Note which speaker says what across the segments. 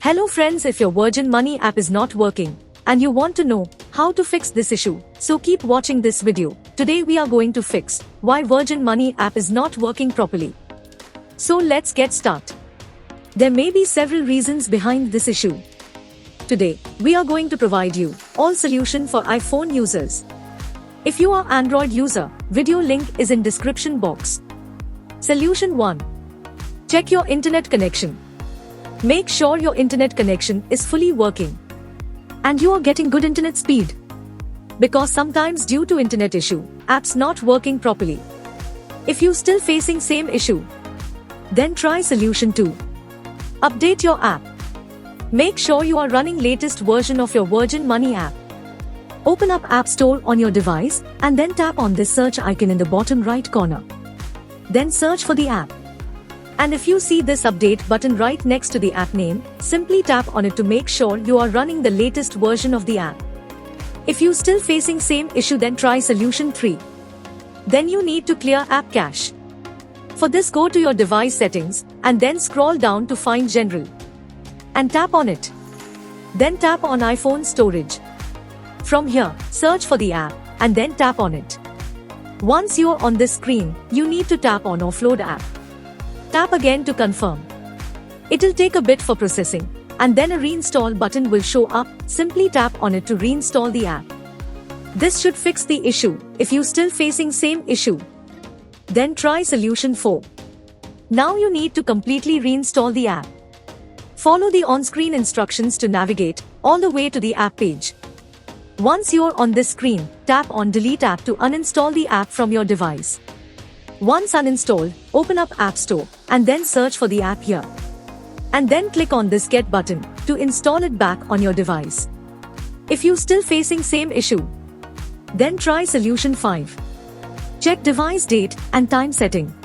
Speaker 1: Hello friends, if your Virgin Money app is not working and you want to know how to fix this issue, so keep watching this video. Today we are going to fix why Virgin Money app is not working properly. So let's get started. There may be several reasons behind this issue. Today, we are going to provide you all solution for iPhone users. If you are Android user, video link is in description box. Solution 1. Check your internet connection. Make sure your internet connection is fully working and you are getting good internet speed. Because sometimes due to internet issue, apps not working properly. If you still facing same issue, then try solution 2. Update your app. Make sure you are running latest version of your Virgin Money app. Open up App Store on your device and then tap on this search icon in the bottom right corner. Then search for the app. And if you see this update button right next to the app name, simply tap on it to make sure you are running the latest version of the app. If you still facing same issue, then try solution 3. Then you need to clear app cache. For this, go to your device settings and then scroll down to find General and tap on it. Then tap on iPhone storage. From here, search for the app and then tap on it. Once you are on this screen, you need to tap on Offload app. Tap again to confirm. It'll take a bit for processing and then a reinstall button will show up. Simply tap on it to reinstall the app. This should fix the issue. If you still facing same issue, then try solution 4. Now you need to completely reinstall the app. Follow the on-screen instructions to navigate all the way to the app page. Once you're on this screen, tap on Delete app to uninstall the app from your device. Once uninstalled, open up App Store and then search for the app here. And then click on this Get button to install it back on your device. If you still facing same issue, then try solution 5. Check device date and time setting.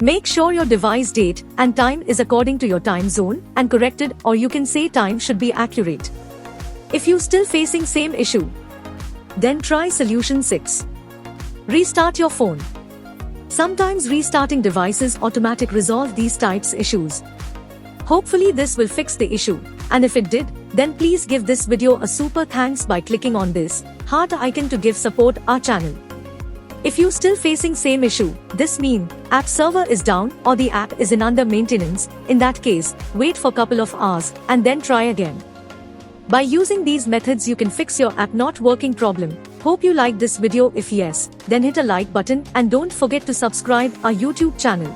Speaker 1: Make sure your device date and time is according to your time zone and corrected, or you can say time should be accurate. If you still facing same issue, then try solution 6. Restart your phone. Sometimes restarting devices automatically resolve these types issues. Hopefully this will fix the issue, and if it did, then please give this video a super thanks by clicking on this heart icon to give support our channel. If you still facing same issue, this mean app server is down or the app is in under maintenance. In that case, wait for couple of hours and then try again. By using these methods you can fix your app not working problem. Hope you liked this video. If yes, then hit a like button and don't forget to subscribe our YouTube channel.